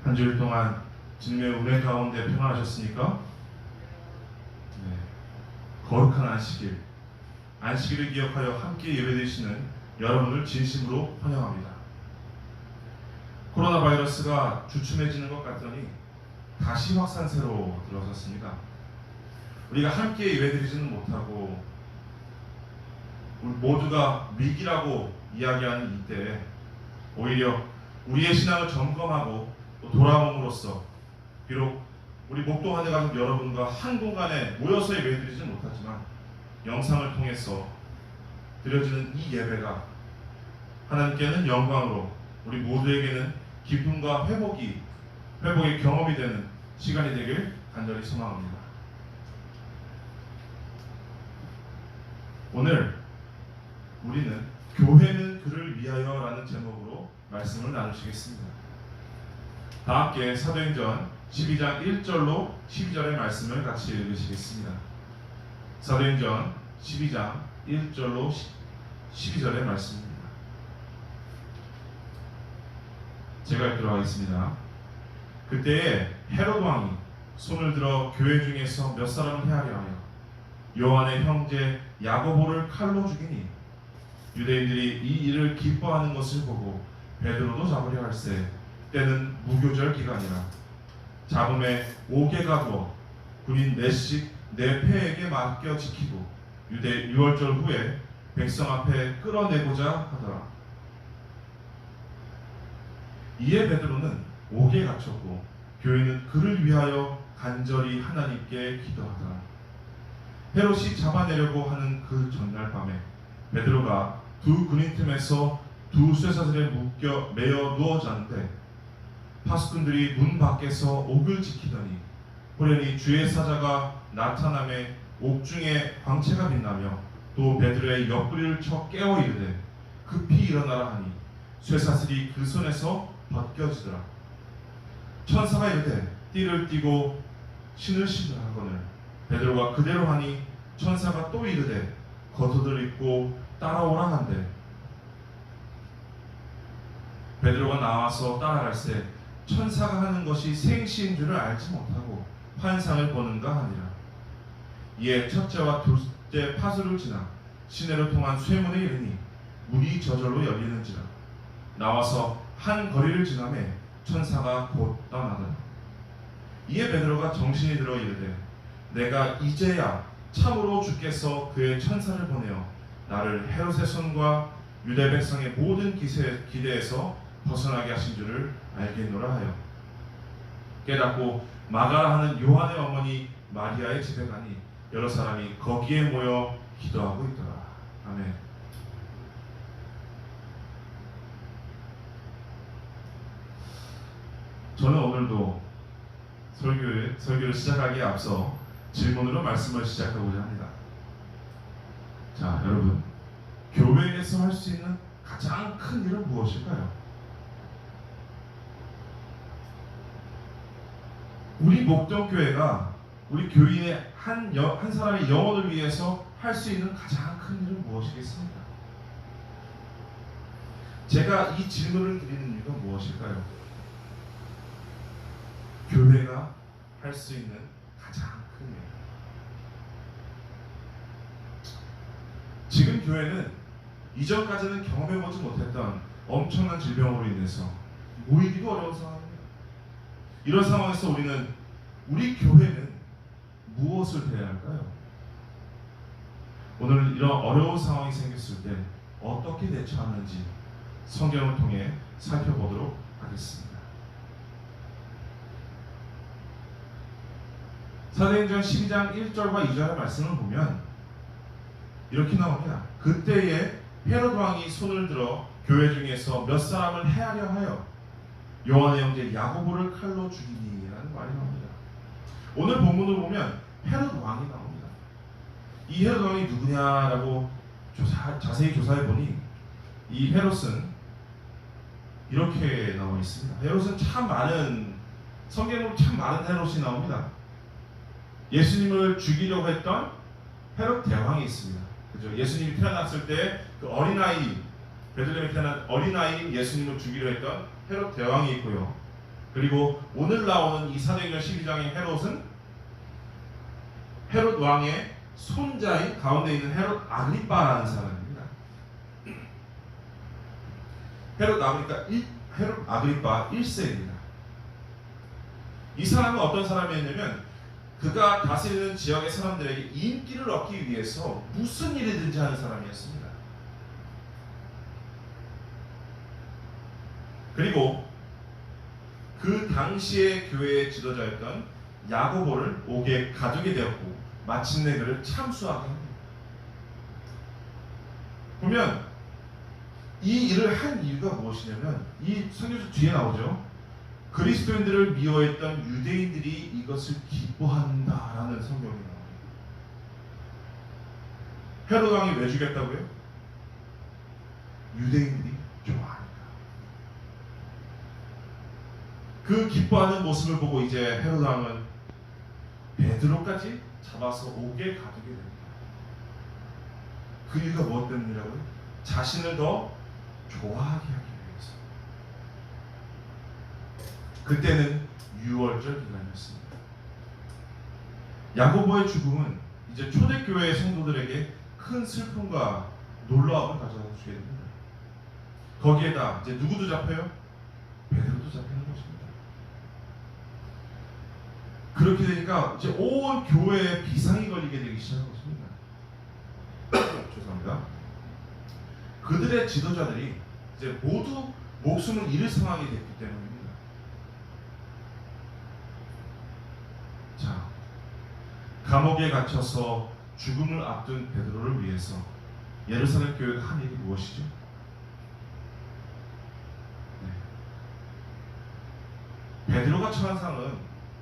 한 주일 동안 주님의 은혜 가운데 평안하셨습니까? 네. 거룩한 안식일을 기억하여 함께 예배드리시는 여러분을 진심으로 환영합니다. 코로나 바이러스가 주춤해지는 것 같더니 다시 확산세로 들어섰습니다. 우리가 함께 예배드리지는 못하고 우리 모두가 위기라고 이야기하는 이때에 오히려 우리의 신앙을 점검하고 또 돌아봄으로써 비록 우리 목동하늘 가족 여러분과 한 공간에 모여서 예배드리지는 못하지만 영상을 통해서 드려지는 이 예배가 하나님께는 영광으로 우리 모두에게는 기쁨과 회복의 경험이 되는 시간이 되길 간절히 소망합니다. 오늘 우리는 교회는 그를 위하여 라는 제목으로 말씀을 나누시겠습니다. 다 함께 사도행전 12장 1절로 12절의 말씀을 같이 읽으시겠습니다. 사도행전 12장 1절로 12절의 말씀입니다. 제가 읽도록 하겠습니다. 그때에 헤롯 왕이 손을 들어 교회 중에서 몇 사람을 해하려 하여 요한의 형제 야고보를 칼로 죽이니 유대인들이 이 일을 기뻐하는 것을 보고 베드로도 잡으려 할세 때는 무교절 기간이라 잡음에 5개가 두어 군인 넷씩 네 패에게 맡겨 지키고 유대 유월절 후에 백성 앞에 끌어내고자 하더라. 이에 베드로는 옥에 갇혔고 교회는 그를 위하여 간절히 하나님께 기도하더라. 헤롯이 잡아내려고 하는 그 전날 밤에 베드로가 두 군인 틈에서 두 쇠사슬에 묶여 매어 누워 잤는데 파수꾼들이 문 밖에서 옥을 지키더니 호련히 주의 사자가 나타남에 옥중에 광채가 빛나며 또 베드로의 옆구리를 쳐 깨워 이르되 급히 일어나라 하니 쇠사슬이 그 손에서 벗겨지더라. 천사가 이르되 띠를 띠고 신을 신으라 하거늘 베드로가 그대로 하니 천사가 또 이르되 겉옷을 입고 따라오라 한대 베드로가 나와서 따라갈새 천사가 하는 것이 생시인 줄을 알지 못하고 환상을 보는가 하니라. 이에 첫째와 둘째 파수를 지나 시내로 통한 쇠문에 이르니 문이 저절로 열리는지라. 나와서 한 거리를 지나매 천사가 곧 떠나더라. 이에 베드로가 정신이 들어 이르되 내가 이제야 참으로 주께서 그의 천사를 보내어 나를 헤롯의 손과 유대 백성의 모든 기대에서 벗어나게 하신 줄을 알겠노라 하여 깨닫고 마가라 하는 요한의 어머니 마리아의 집에 가니 여러 사람이 거기에 모여 기도하고 있더라. 아멘. 저는 오늘도 설교를 시작하기에 앞서 질문으로 말씀을 시작하고자 합니다. 자, 여러분, 교회에서 할 수 있는 가장 큰 일은 무엇일까요? 우리 목동교회가 우리 교인의 한 사람의 영혼을 위해서 할 수 있는 가장 큰 일은 무엇이겠습니까? 제가 이 질문을 드리는 이유가 무엇일까요? 교회가 할 수 있는 가장 큰 일. 지금 교회는 이전까지는 경험해보지 못했던 엄청난 질병으로 인해서 모이기도 어려운 상황입니다. 이런 상황에서 우리 교회는 무엇을 해야 할까요? 오늘 이런 어려운 상황이 생겼을 때 어떻게 대처하는지 성경을 통해 살펴보도록 하겠습니다. 사도행전 12장 1절과 2절의 말씀을 보면 이렇게 나옵니다. 그때에 헤롯 왕이 손을 들어 교회 중에서 몇 사람을 해하려 하여 요한의 형제 야고보를 칼로 죽이니라는 말이 나옵니다. 오늘 본문을 보면 헤롯 왕이 나옵니다. 이 헤롯 왕이 누구냐라고 자세히 조사해 보니 이 헤롯은 이렇게 나와 있습니다. 헤롯은 성경으로 참 많은 헤롯이 나옵니다. 예수님을 죽이려고 했던 헤롯 대왕이 있습니다. 그죠? 예수님이 태어났을 때 그 어린아이, 베들레헴에 태어난 어린아이 예수님을 죽이려 했던 헤롯 대왕이 있고요. 그리고 오늘 나오는 이 사도행전 12장의 헤롯은 헤롯 왕의 손자인 가운데 있는 헤롯 아그리빠라는 사람입니다. 헤롯 아그리빠 1세입니다. 이 사람은 어떤 사람이었냐면 그가 다스리는 지역의 사람들에게 인기를 얻기 위해서 무슨 일이든지 하는 사람이었습니다. 그리고 그 당시의 교회의 지도자였던 야고보를 옥에 가두게 되었고 마침내 그를 참수하게 합니다. 보면 이 일을 한 이유가 무엇이냐면 이 성경에서 뒤에 나오죠. 그리스도인들을 미워했던 유대인들이 이것을 기뻐한다라는 성경이 나옵니다. 헤롯 왕이 왜 죽였다고요? 유대인들이 좋아하니까. 그 기뻐하는 모습을 보고 이제 헤롯 왕은 베드로까지 잡아서 옥에 가두게 됩니다. 그 이유가 무엇 때문이라고요? 자신을 더 좋아하게 하기 위해서. 그때는 6월절 기간이었습니다. 야고보의 죽음은 이제 초대교회 성도들에게 큰 슬픔과 놀라움을 가져다 주게 됩니다. 거기에다 이제 누구도 잡혀요? 베드로도 잡히는 것입니다. 그렇게 되니까 이제 온 교회에 비상이 걸리게 되기 시작한 것입니다. 죄송합니다. 그들의 지도자들이 이제 모두 목숨을 잃을 상황이 됐기 때문입니다. 자, 감옥에 갇혀서 죽음을 앞둔 베드로를 위해서 예루살렘 교회가 한 일이 무엇이죠? 베드로가 처한 상은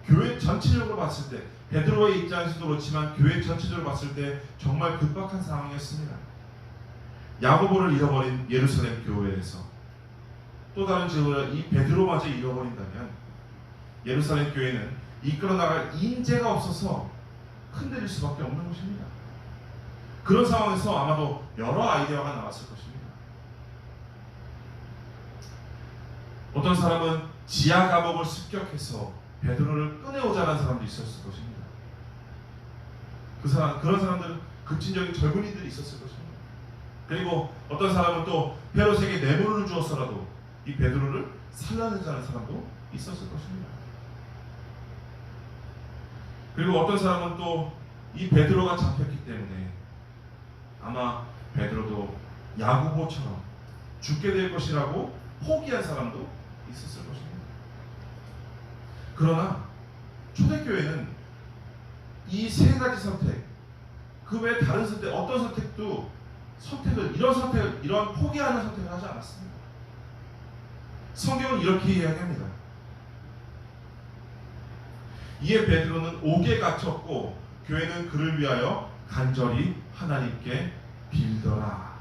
교회 전체적으로 봤을 때 베드로의 입장에서도 그렇지만 교회 전체적으로 봤을 때 정말 급박한 상황이었습니다. 야고보를 잃어버린 예루살렘 교회에서 또 다른 지도자 이 베드로마저 잃어버린다면 예루살렘 교회는 이끌어 나갈 인재가 없어서 흔들릴 수밖에 없는 것입니다. 그런 상황에서 아마도 여러 아이디어가 나왔을 것입니다. 어떤 사람은 지하 감옥을 습격해서 베드로를 꺼내오자는 사람도 있었을 것입니다. 그런 사람들은 급진적인 젊은이들이 있었을 것입니다. 그리고 어떤 사람은 또 헤롯에게 뇌물을 주었어라도 이 베드로를 살려내자는 사람도 있었을 것입니다. 그리고 어떤 사람은 또 이 베드로가 잡혔기 때문에 아마 베드로도 야고보처럼 죽게 될 것이라고 포기한 사람도 있었을 것입니다. 그러나 초대교회는 이 세 가지 선택, 그 외에 다른 선택, 어떤 선택도 이런 포기하는 선택을 하지 않았습니다. 성경은 이렇게 이야기합니다. 이에 베드로는 옥에 갇혔고 교회는 그를 위하여 간절히 하나님께 빌더라.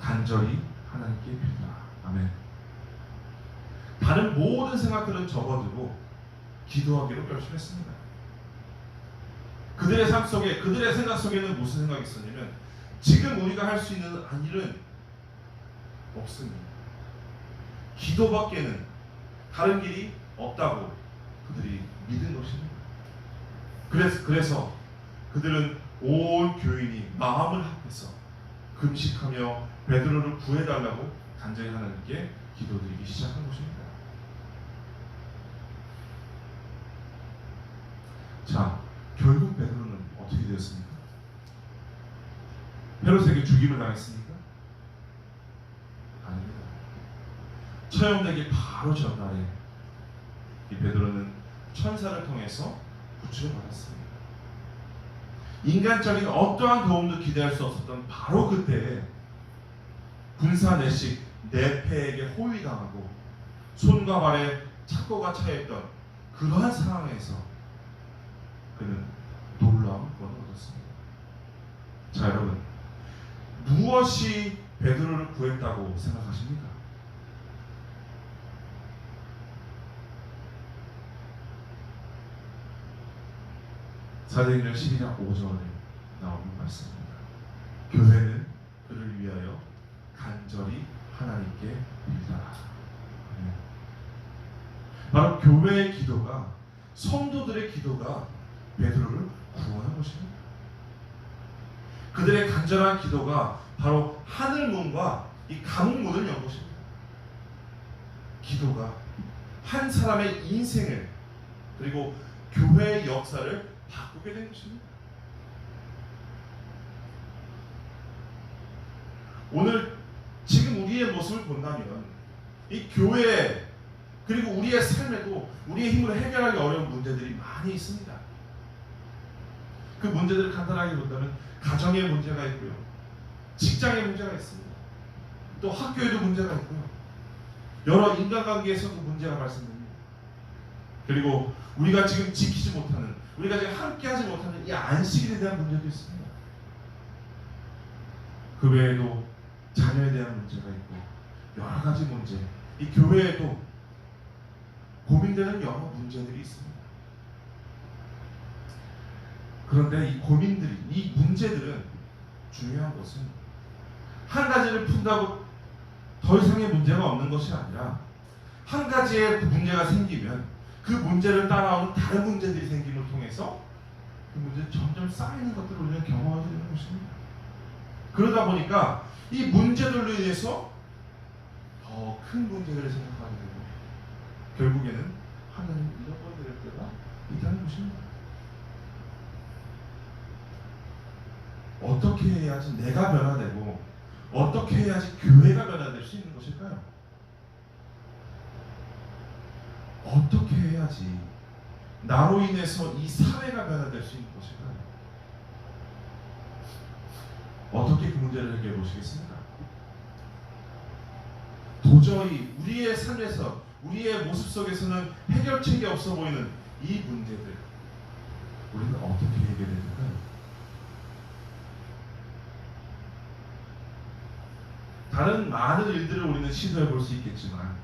간절히 하나님께 빌더라. 아멘. 다른 모든 생각들은 접어두고 기도하기로 결심했습니다. 그들의 삶 속에, 그들의 생각 속에는 무슨 생각이 있었냐면 지금 우리가 할 수 있는 일은 없습니다. 기도밖에는 다른 길이 없다고 그들이 믿은 것입니다. 그래서 그들은 온 교인이 마음을 합해서 금식하며 베드로를 구해달라고 간절히 하나님께 기도드리기 시작한 것입니다. 자, 결국 베드로는 어떻게 되었습니까? 헤롯에게 죽임을 당했습니까? 아닙니다. 처형되기 바로 전날에 이 베드로는 천사를 통해서 구출을 받았습니다. 인간적인 어떠한 도움도 기대할 수 없었던 바로 그때 군사 내식 네페에게 호위당하고 손과 발에 착고가 차여있던 그러한 상황에서 그는 놀라운 구원을 얻었습니다. 자, 여러분, 무엇이 베드로를 구했다고 생각하십니까? 사도행전 12장 5절에 나오는 말씀입니다. 교회는 그를 위하여 간절히 하나님께 빌더라. 바로 교회의 기도가, 성도들의 기도가 베드로를 구원한 것입니다. 그들의 간절한 기도가 바로 하늘 문과 이 감옥 문을 연 것입니다. 기도가 한 사람의 인생을, 그리고 교회의 역사를 바꾸게 된 것입니다. 오늘 지금 우리의 모습을 본다면 이 교회, 그리고 우리의 삶에도 우리의 힘으로 해결하기 어려운 문제들이 많이 있습니다. 그 문제들을 간단하게 본다면 가정에 문제가 있고요, 직장에 문제가 있습니다. 또 학교에도 문제가 있고요, 여러 인간관계에서도 문제가 발생됩니다. 그리고 우리가 지금 지키지 못하는, 우리가 지금 함께하지 못하는 이 안식일에 대한 문제도 있습니다. 그 외에도 자녀에 대한 문제가 있고 여러 가지 문제, 이 교회에도 고민되는 여러 문제들이 있습니다. 그런데 이 고민들이, 이 문제들은 중요한 것은 한 가지를 푼다고 더 이상의 문제가 없는 것이 아니라 한 가지의 문제가 생기면 그 문제를 따라오는 다른 문제들이 생김을 통해서 그 문제는 점점 쌓이는 것들을 우리는 경험하게 되는 것입니다. 그러다 보니까 이 문제들로 인해서 더 큰 문제들을 생각하게 되고 결국에는 하나님을 잃어버리게 될 때가 있다는 것입니다. 어떻게 해야지 내가 변화되고 어떻게 해야지 교회가 변화될 수 있는 것일까요? 어떻게 해야지 나로 인해서 이 사회가 변화될 수 있는 것일까요? 어떻게 그 문제를 해결해 보시겠습니까? 도저히 우리의 삶에서, 우리의 모습 속에서는 해결책이 없어 보이는 이 문제들, 우리는 어떻게 해결해야 될까요? 다른 많은 일들을 우리는 시도해 볼 수 있겠지만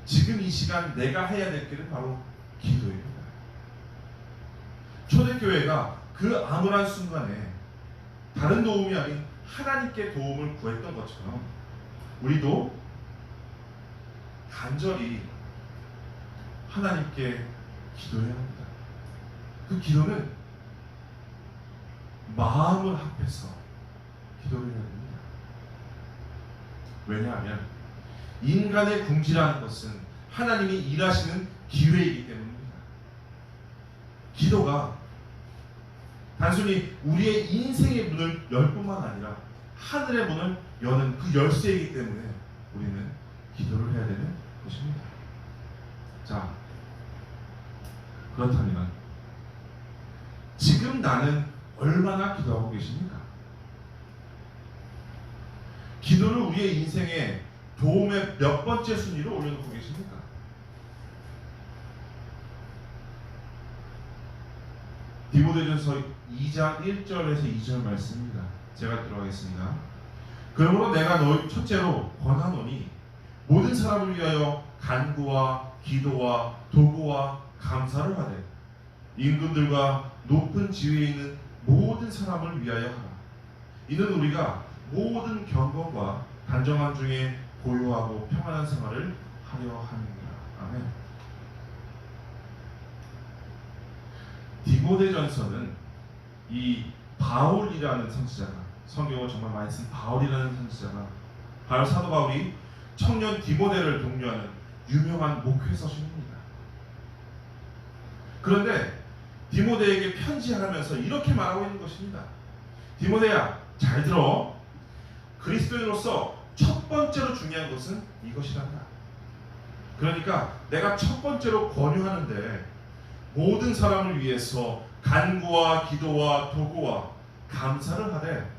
지금 이 시간 내가 해야 될 길은 바로 기도입니다. 초대교회가 그 암울한 순간에 다른 도움이 아닌 하나님께 도움을 구했던 것처럼 우리도 간절히 하나님께 기도해야 합니다. 그 기도는 마음을 합해서 기도를 해야 됩니다. 왜냐하면 인간의 궁지라는 것은 하나님이 일하시는 기회이기 때문입니다. 기도가 단순히 우리의 인생의 문을 열 뿐만 아니라 하늘의 문을 여는 그 열쇠이기 때문에 우리는 기도를 해야 되는 것입니다. 자, 그렇다면 지금 나는 얼마나 기도하고 계십니까? 기도를 우리의 인생에 도움의 몇 번째 순위로 올려놓고 계십니까? 디모데전서 2장 1절에서 2절 말씀입니다. 제가 들어가겠습니다. 그러므로 내가 너희 첫째로 권하노니 모든 사람을 위하여 간구와 기도와 도구와 감사를 하되 임금들과 높은 지위에 있는 모든 사람을 위하여 하라. 이는 우리가 모든 경건과 단정함 중에 고요하고 평안한 생활을 하려 함이니라. 아멘. 디모데전서는 이 바울이라는 선지자가, 성경을 정말 많이 쓴 바울이라는 선지자가, 바로 사도 바울이 청년 디모데를 독려하는 유명한 목회 서신입니다. 그런데 디모데에게 편지하면서 이렇게 말하고 있는 것입니다. 디모데야, 잘 들어. 그리스도인으로서 첫 번째로 중요한 것은 이것이란다. 그러니까 내가 첫 번째로 권유하는데 모든 사람을 위해서 간구와 기도와 도구와 감사를 하되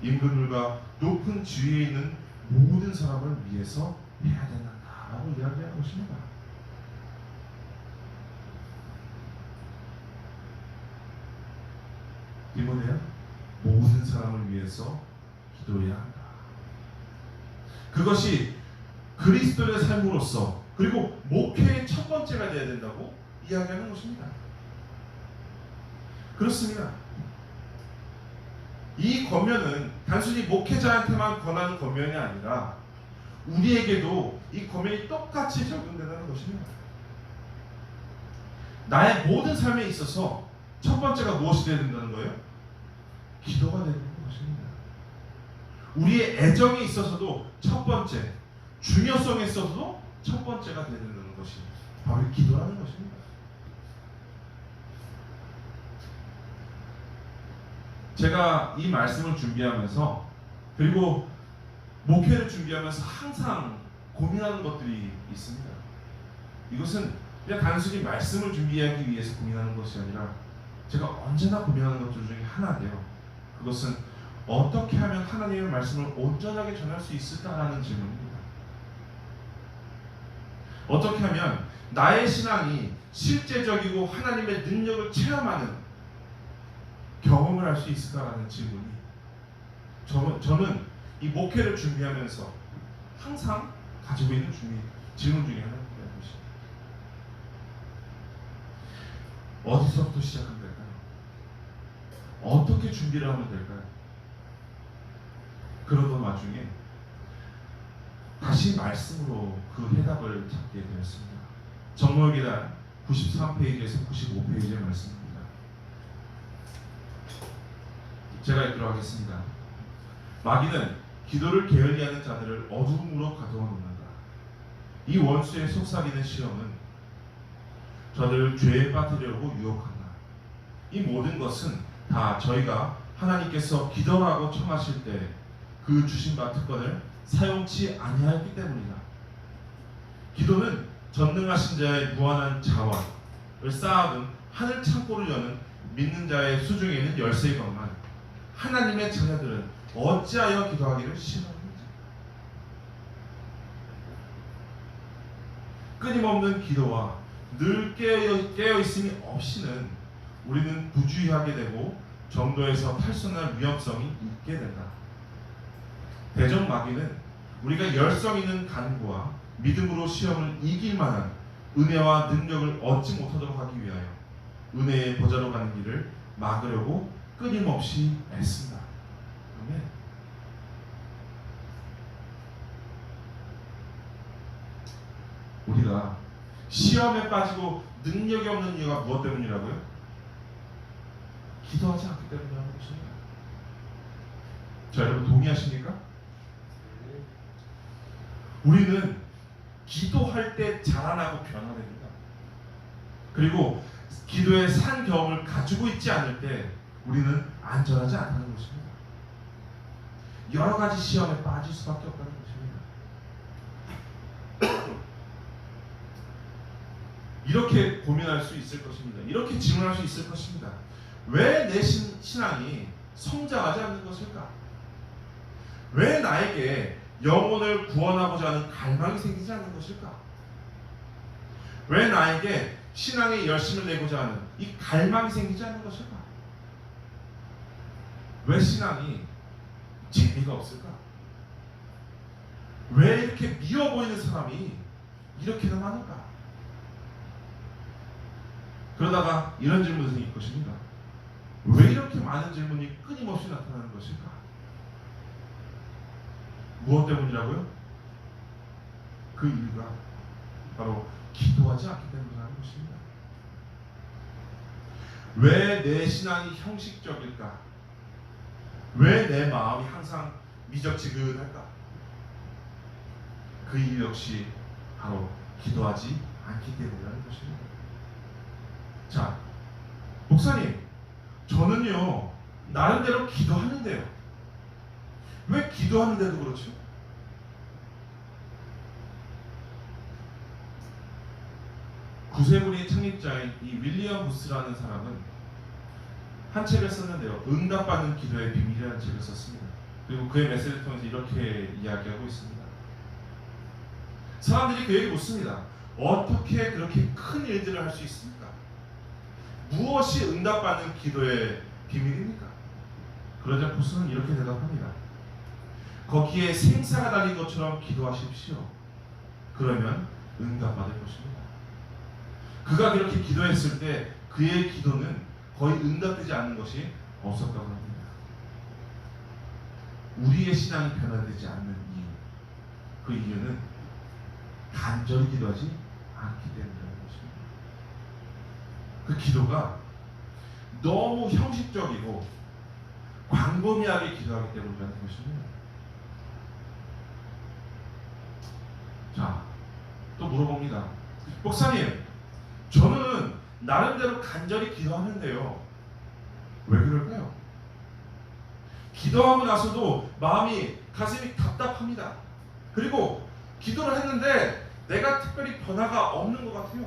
임금들과 높은 지위에 있는 모든 사람을 위해서 해야 된다라고 이야기하는 것입니다. 디모데야, 모든 사람을 위해서 기도해야 한다. 그것이 그리스도의 삶으로서, 그리고 목회의 첫 번째가 되어야 된다고 이야기하는 것입니다. 그렇습니다. 이 권면은 단순히 목회자한테만 권하는 권면이 아니라 우리에게도 이 고민이 똑같이 적용된다는 것입니다. 나의 모든 삶에 있어서 첫 번째가 무엇이 되어야 된다는 거예요? 기도가 되는 것입니다. 우리의 애정에 있어서도 첫 번째, 중요성에 있어서도 첫 번째가 되어야 된다는 것이 바로 기도라는 것입니다. 제가 이 말씀을 준비하면서 그리고 목회를 준비하면서 항상 고민하는 것들이 있습니다. 이것은 그냥 단순히 말씀을 준비하기 위해서 고민하는 것이 아니라 제가 언제나 고민하는 것들 중에 하나인데요. 그것은 어떻게 하면 하나님의 말씀을 온전하게 전할 수 있을까라는 질문입니다. 어떻게 하면 나의 신앙이 실제적이고 하나님의 능력을 체험하는 경험을 할 수 있을까라는 질문이 저는 이 목회를 준비하면서 항상 가지고 있는 질문 중에 하나입니다. 어디서부터 시작하면 될까요? 어떻게 준비를 하면 될까요? 그러던 와중에 다시 말씀으로 그 해답을 찾게 되었습니다. 정로의 계단 93페이지에서 95페이지의 말씀입니다. 제가 읽도록 하겠습니다. 마귀는 기도를 게을리하는 자들을 어둠으로 가두어 놓는다. 이 원수의 속삭이는 시험은 저들을 죄에 빠뜨리려고 유혹한다. 이 모든 것은 다 저희가 하나님께서 기도라고 청하실 때 그 주신 바 특권을 사용치 아니하였기 때문이다. 기도는 전능하신 자의 무한한 자원을 쌓아둔 하늘 창고를 여는 믿는 자의 수중에 있는 열쇠이건만 하나님의 자녀들은 어찌하여 기도하기를 싫어하는지. 끊임없는 기도와 늘 깨어있음이 없이는 우리는 부주의하게 되고 정도에서 탈선할 위험성이 있게 된다. 대적 마귀는 우리가 열성 있는 간구와 믿음으로 시험을 이길 만한 은혜와 능력을 얻지 못하도록 하기 위하여 은혜의 보좌로 가는 길을 막으려고 끊임없이 애쓴다. 아멘. 우리가 시험에 빠지고 능력이 없는 이유가 무엇 때문이라고요? 기도하지 않기 때문이라는 것입니다. 자, 여러분 동의하십니까? 우리는 기도할 때 자라나고 변화됩니다. 그리고 기도의 산 경험을 가지고 있지 않을 때 우리는 안전하지 않다는 것입니다. 여러 가지 시험에 빠질 수밖에 없다는 것입니다. 이렇게 고민할 수 있을 것입니다. 이렇게 질문할 수 있을 것입니다. 왜 내 신앙이 성장하지 않는 것일까? 왜 나에게 영혼을 구원하고자 하는 갈망이 생기지 않는 것일까? 왜 나에게 신앙에 열심을 내고자 하는 이 갈망이 생기지 않는 것일까? 왜 신앙이 재미가 없을까? 왜 이렇게 미워 보이는 사람이 이렇게나 많을까? 그러다가 이런 질문이 생길 것입니다. 왜 이렇게 많은 질문이 끊임없이 나타나는 것일까? 무엇 때문이라고요? 그 이유가 바로 기도하지 않기 때문이라는 것입니다. 왜 내 신앙이 형식적일까? 왜 내 마음이 항상 미적지근할까? 그 이유 역시 바로 기도하지 않기 때문이라는 것입니다. 자, 목사님, 저는요 나름대로 기도하는데요. 왜 기도하는데도 그렇죠? 구세군의 창립자인 이 윌리엄 부스라는 사람은 한 책을 썼는데요. 응답받는 기도의 비밀이라는 책을 썼습니다. 그리고 그의 메시지를 통해서 이렇게 이야기하고 있습니다. 사람들이 그에게 묻습니다. 어떻게 그렇게 큰 일들을 할 수 있습니까? 무엇이 응답받는 기도의 비밀입니까? 그러자 부스는 이렇게 대답합니다. 거기에 생사가 달린 것처럼 기도하십시오. 그러면 응답받을 것입니다. 그가 그렇게 기도했을 때 그의 기도는 거의 응답되지 않는 것이 없었다고 합니다. 우리의 신앙이 변화되지 않는 이유, 그 이유는 간절히 기도하지 않기 때문이라는 것입니다. 그 기도가 너무 형식적이고 광범위하게 기도하기 때문이라는 것입니다. 자, 또 물어봅니다. 목사님, 저는 나름대로 간절히 기도하는데요, 왜 그럴까요? 기도하고 나서도 가슴이 답답합니다. 그리고 기도를 했는데 내가 특별히 변화가 없는 것 같아요.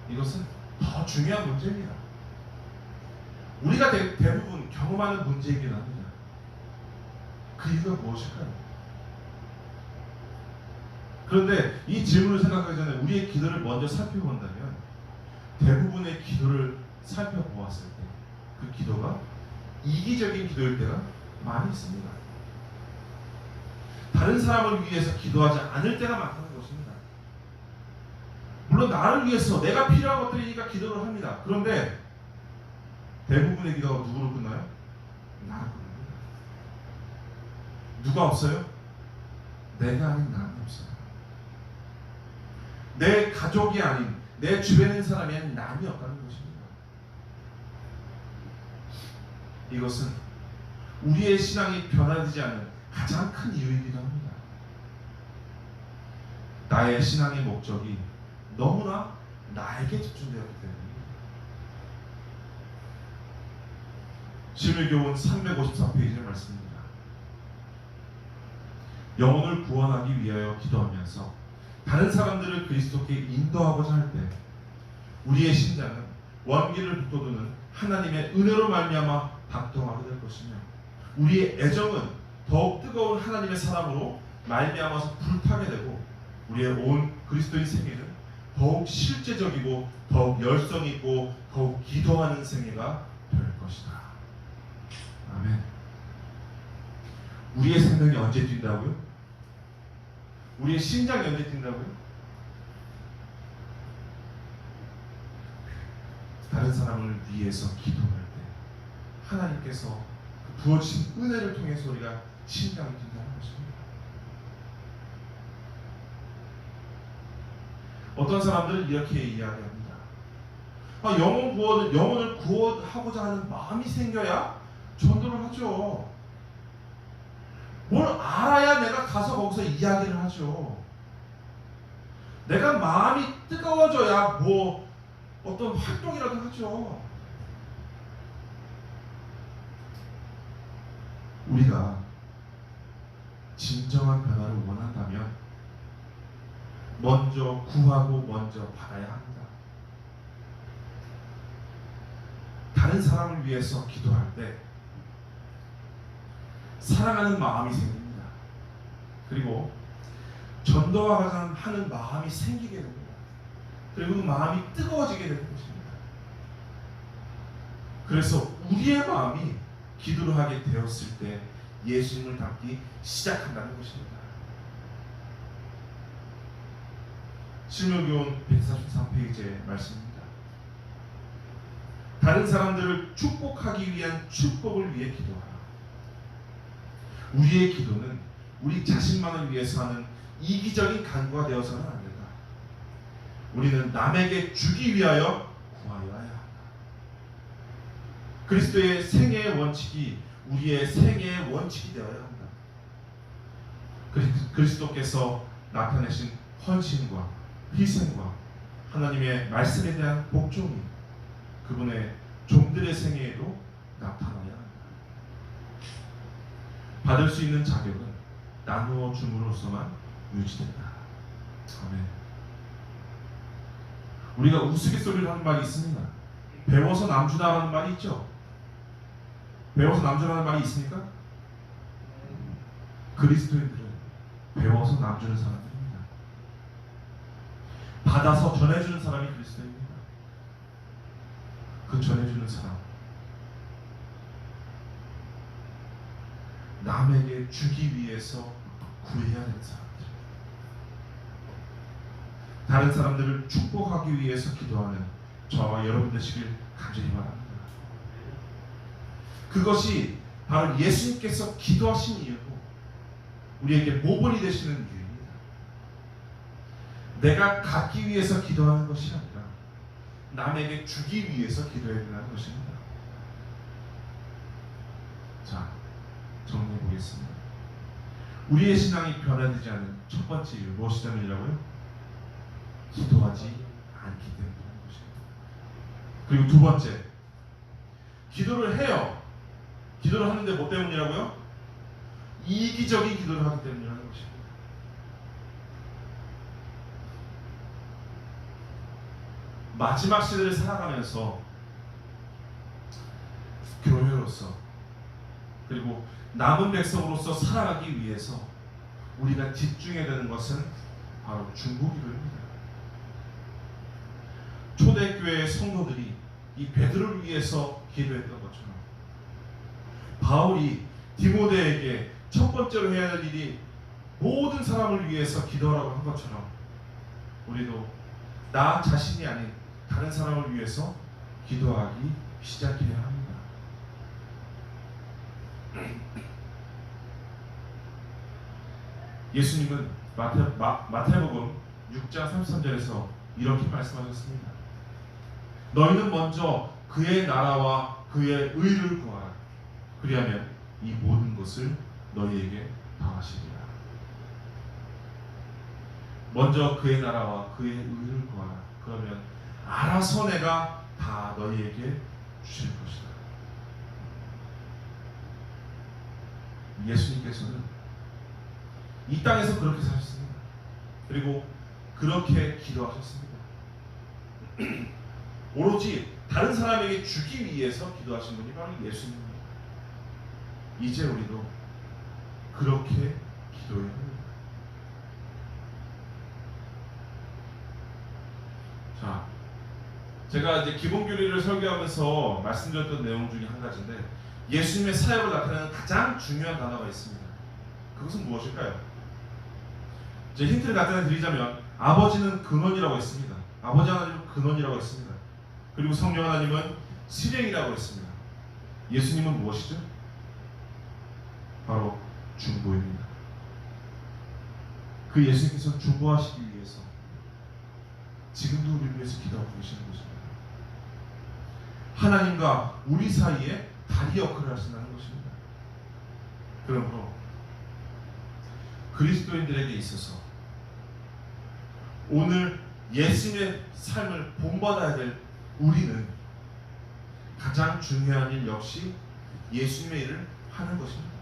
이것은 더 중요한 문제입니다. 우리가 대부분 경험하는 문제이긴 합니다. 그 이유가 무엇일까요? 그런데 이 질문을 생각하기 전에 우리의 기도를 먼저 살펴본다면, 대부분의 기도를 살펴보았을 때 그 기도가 이기적인 기도일 때가 많이 있습니다. 다른 사람을 위해서 기도하지 않을 때가 많다는 것입니다. 물론 나를 위해서 내가 필요한 것들이니까 기도를 합니다. 그런데 대부분의 기도가 누구로 끝나요? 나로 끝납니다. 누가 없어요? 내가 아닌 남이 없어요. 내 가족이 아닌, 내 주변에 있는 사람이 아닌 남이 없다는 것입니다. 이것은 우리의 신앙이 변화되지 않는 가장 큰 이유이기도 합니다. 나의 신앙의 목적이 너무나 나에게 집중되었기 때문입니다. 신명기원 354페이지의 말씀입니다. 영혼을 구원하기 위하여 기도하면서 다른 사람들을 그리스도께 인도하고자 할 때 우리의 심장은 원기를 북돋우는 하나님의 은혜로 말미암아 박동하게 될 것이며, 우리의 애정은 더욱 뜨거운 하나님의 사랑으로 말미암아서 불타게 되고, 우리의 온 그리스도인 생애는 더욱 실제적이고 더욱 열성 있고 더욱 기도하는 생애가 될 것이다. 아멘. 우리의 생명이 언제 뛴다고요? 우리의 심장이 언제 뛴다고요? 다른 사람을 위해서 기도할 때 하나님께서 부어주신 은혜를 통해서 우리가 심장이 뛴다는 것입니다. 어떤 사람들은 이렇게 이야기합니다. 영혼을 구원하고자 하는 마음이 생겨야 전도를 하죠. 뭘 알아야 내가 가서 거기서 이야기를 하죠. 내가 마음이 뜨거워져야 어떤 활동이라도 하죠. 우리가 진정한 변화를 원한다면 먼저 구하고 먼저 받아야 합니다. 다른 사람을 위해서 기도할 때 사랑하는 마음이 생깁니다. 그리고 전도하고자 하는 마음이 생기게 됩니다. 그리고 그 마음이 뜨거워지게 되는 것입니다. 그래서 우리의 마음이 기도를 하게 되었을 때 예수님을 닮기 시작한다는 것입니다. 신명기원 143페이지의 말씀입니다. 다른 사람들을 축복하기 위한 축복을 위해 기도하라. 우리의 기도는 우리 자신만을 위해서 하는 이기적인 간구가 되어서는 안 된다. 우리는 남에게 주기 위하여 구하여야 한다. 그리스도의 생애의 원칙이 우리의 생애의 원칙이 되어야 한다. 그리스도께서 나타내신 헌신과 희생과 하나님의 말씀에 대한 복종이 그분의 종들의 생애에도 나타나야 한다. 받을 수 있는 자격은 나누어 줌으로써만 유지된다. 아멘. 우리가 우스갯소리를 하는 말이 있습니다. 배워서 남주다라는 말이 있죠. 배워서 남주라는 말이 있습니까? 그리스도인들은 배워서 남주는 사람들입니다. 받아서 전해주는 사람이 그리스도입니다. 그 전해주는 사람, 남에게 주기 위해서 구해야 되는 사람들, 다른 사람들을 축복하기 위해서 기도하는 저와 여러분 되시길 간절히 바랍니다. 그것이 바로 예수님께서 기도하신 이유고 우리에게 모본이 되시는 이유입니다. 내가 갖기 위해서 기도하는 것이 아니라 남에게 주기 위해서 기도해야 된다는 것입니다. 자, 정리해 보겠습니다. 우리의 신앙이 변화되지 않는 첫 번째 이유 무엇이 때문이라고요? 기도하지 않기 때문이라는 것입니다. 그리고 두 번째, 기도를 해요. 기도를 하는데 뭐 때문이라고요? 이기적인 기도를 하기 때문이라는 것입니다. 마지막 시대를 살아가면서 교회로서 그리고 남은 백성으로서 살아가기 위해서 우리가 집중해야 되는 것은 바로 중보기도입니다. 초대교회의 성도들이 이 베드로를 위해서 기도했던 것처럼 바울이 디모데에게 첫 번째로 해야 할 일이 모든 사람을 위해서 기도하라고 한 것처럼 우리도 나 자신이 아닌 다른 사람을 위해서 기도하기 시작해야 합니다. 예수님은 마태복음 6장 33절에서 이렇게 말씀하셨습니다. 너희는 먼저 그의 나라와 그의 의를 구하라. 그리하면 이 모든 것을 너희에게 더하시리라. 먼저 그의 나라와 그의 의를 구하라. 그러면 알아서 내가 다 너희에게 주실 것이다. 예수님께서는 이 땅에서 그렇게 사셨습니다. 그리고 그렇게 기도하셨습니다. 오로지 다른 사람에게 주기 위해서 기도하신 분이 바로 예수님입니다. 이제 우리도 그렇게 기도해야 합니다. 자, 제가 이제 기본교리를 설교하면서 말씀드렸던 내용 중에 한 가지인데 예수님의 사역을 나타내는 가장 중요한 단어가 있습니다. 그것은 무엇일까요? 이제 힌트를 갖다 드리자면 아버지는 근원이라고 했습니다. 아버지 하나님은 근원이라고 했습니다. 그리고 성령 하나님은 실행이라고 했습니다. 예수님은 무엇이죠? 바로 중보입니다. 그 예수님께서 중보하시기 위해서 지금도 우리를 위해서 기도하고 계시는 것입니다. 하나님과 우리 사이에 다리 역할을 하신다는 것입니다. 그러므로 그리스도인들에게 있어서 오늘 예수님의 삶을 본받아야 될 우리는 가장 중요한 일 역시 예수님의 일을 하는 것입니다.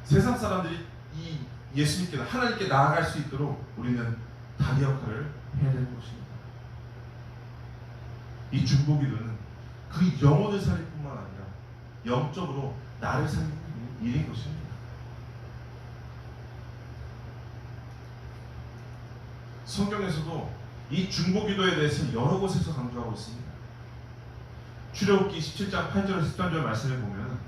세상 사람들이 이 예수님께 하나님께 나아갈 수 있도록 우리는 다리 역할을 해야 되는 것입니다. 이 중보기도는 그 영혼을 살릴 뿐만 아니라 영적으로 나를 살리는 일인 것입니다. 성경에서도 이 중보기도에 대해서 여러 곳에서 강조하고 있습니다. 출애굽기 17장 8절 13절 말씀을 보면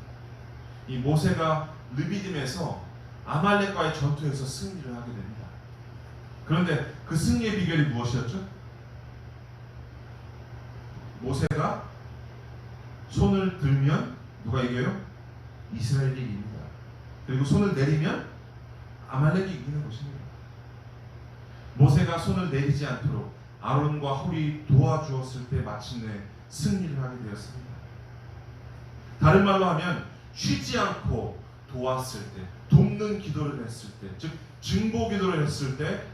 이 모세가 르비딤에서 아말렉과의 전투에서 승리를 하게 됩니다. 그런데 그 승리의 비결이 무엇이었죠? 모세가 손을 들면 누가 이겨요? 이스라엘이 이깁니다. 그리고 손을 내리면 아말렉이 이기는 것입니다. 모세가 손을 내리지 않도록 아론과 홀이 도와주었을 때 마침내 승리를 하게 되었습니다. 다른 말로 하면 쉬지 않고 도왔을 때, 돕는 기도를 했을 때, 즉 증보 기도를 했을 때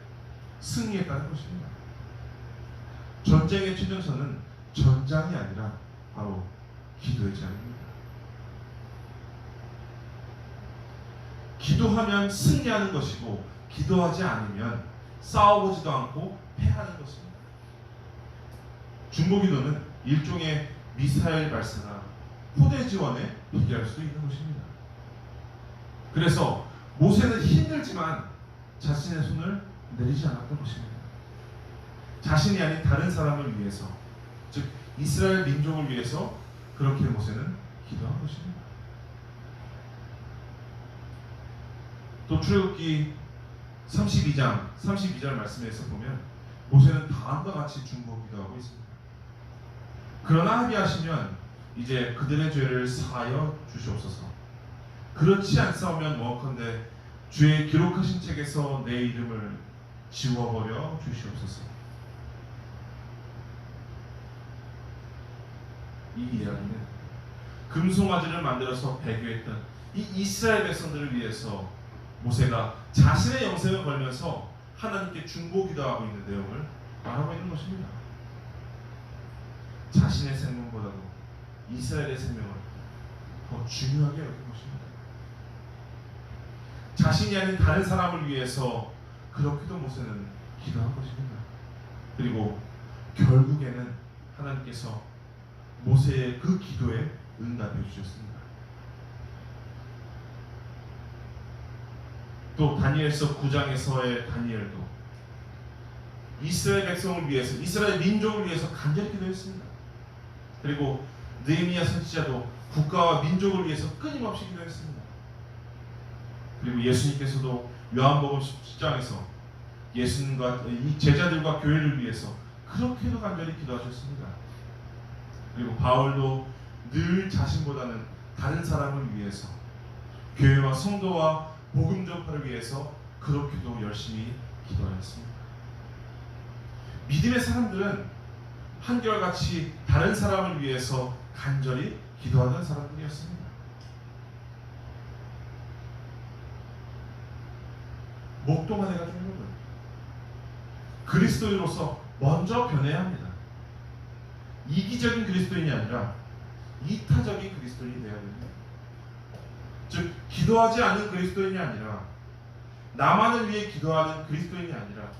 승리했다는 것입니다. 전쟁의 최전선은 전장이 아니라 바로 기도의 자리입니다. 기도하면 승리하는 것이고 기도하지 않으면 싸워보지도 않고 패하는 것입니다. 중보기도는 일종의 미사일 발사나 포대 지원에 비교할 수 있는 것입니다. 그래서 모세는 힘들지만 자신의 손을 내리지 않았던 것입니다. 자신이 아닌 다른 사람을 위해서, 즉 이스라엘 민족을 위해서 그렇게 모세는 기도한 것입니다. 또 출애굽기 32장 32절 말씀에서 보면 모세는 다음과 같이 중보 기도하고 있습니다. 그러나 합의하시면 이제 그들의 죄를 사하여 주시옵소서. 그렇지 않사오면 원컨대 주의 기록하신 책에서 내 이름을 지워버려 주시옵소서. 이 이야기는 금송아지를 만들어서 배교했던 이 이스라엘 백성들을 위해서 모세가 자신의 영생을 걸면서 하나님께 중보기도하고 있는 내용을 말하고 있는 것입니다. 자신의 생명보다도 이스라엘의 생명을 더 중요하게 여긴 것입니다. 자신이 아닌 다른 사람을 위해서 그렇게도 모세는 기도한 것입니다. 그리고 결국에는 하나님께서 모세의 그 기도에 응답해 주셨습니다. 또 다니엘서 9장에서의 다니엘도 이스라엘 백성을 위해서, 이스라엘 민족을 위해서 간절히 기도했습니다. 그리고 느헤미야 선지자도 국가와 민족을 위해서 끊임없이 기도했습니다. 그리고 예수님께서도 요한복음 10장에서 예수님과 이 제자들과 교회를 위해서 그렇게도 간절히 기도하셨습니다. 그리고 바울도 늘 자신보다는 다른 사람을 위해서, 교회와 성도와 복음 전파를 위해서 그렇게도 열심히 기도하였습니다. 믿음의 사람들은 한결같이 다른 사람을 위해서 간절히 기도하는 사람들이었습니다. 목동한 해가 좀 그리스도인으로서 먼저 변해야 합니다. 이기적인 그리스도인이 아니라 이타적인 그리스도인이 되어야 됩니다. 즉 기도하지 않는 그리스도인이 아니라 나만을 위해 기도하는 그리스도인이 아니라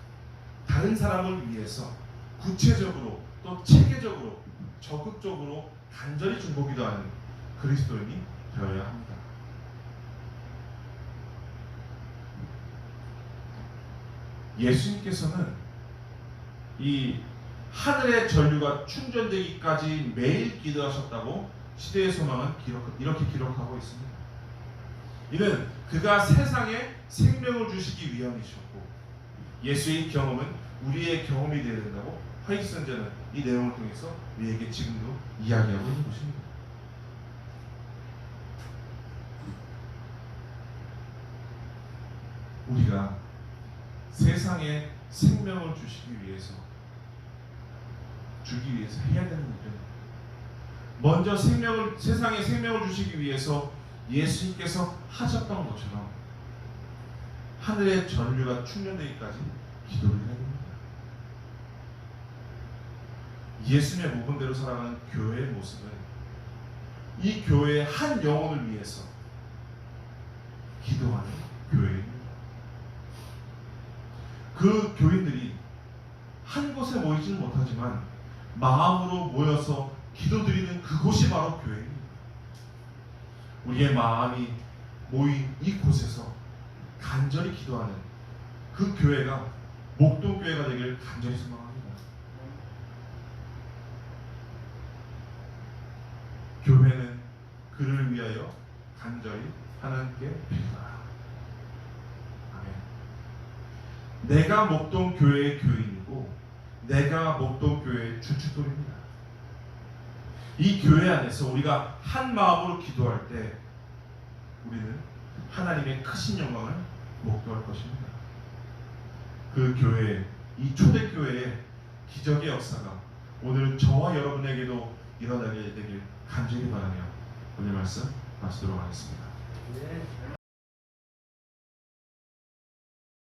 다른 사람을 위해서 구체적으로 또 체계적으로 적극적으로 간절히 중보기도하는 그리스도인이 되어야 합니다. 예수님께서는 이 하늘의 전류가 충전되기까지 매일 기도하셨다고 시대의 소망은 이렇게 기록하고 있습니다. 이는 그가 세상에 생명을 주시기 위함이셨고 예수의 경험은 우리의 경험이 되어야 된다고 화이트 선지자는 이 내용을 통해서 우리에게 지금도 이야기하고 있는 것입니다. 우리가 세상에 생명을 주기 위해서 해야 되는 일은 먼저 세상에 생명을 주시기 위해서 예수님께서 하셨던 것처럼 하늘의 전류가 충전되기까지 기도를 해야 됩니다. 예수님의 모범대로 살아가는 교회의 모습은 이 교회의 한 영혼을 위해서 기도하는 교회입니다. 그 교인들이 한 곳에 모이지는 못하지만 마음으로 모여서 기도드리는 그곳이 바로 교회입니다. 우리의 마음이 모인 이곳에서 간절히 기도하는 그 교회가 목동교회가 되기를 간절히 소망합니다. 교회는 그를 위하여 간절히 하나님께 빌어라. 아멘. 내가 목동교회의 교인이고 내가 목동교회의 주춧돌입니다. 이 교회 안에서 우리가 한 마음으로 기도할 때 우리는 하나님의 크신 영광을 목도할 것입니다. 그 교회, 이 초대교회의 기적의 역사가 오늘 저와 여러분에게도 일어나게 되길 간절히 바라며 오늘 말씀 마치도록 하겠습니다.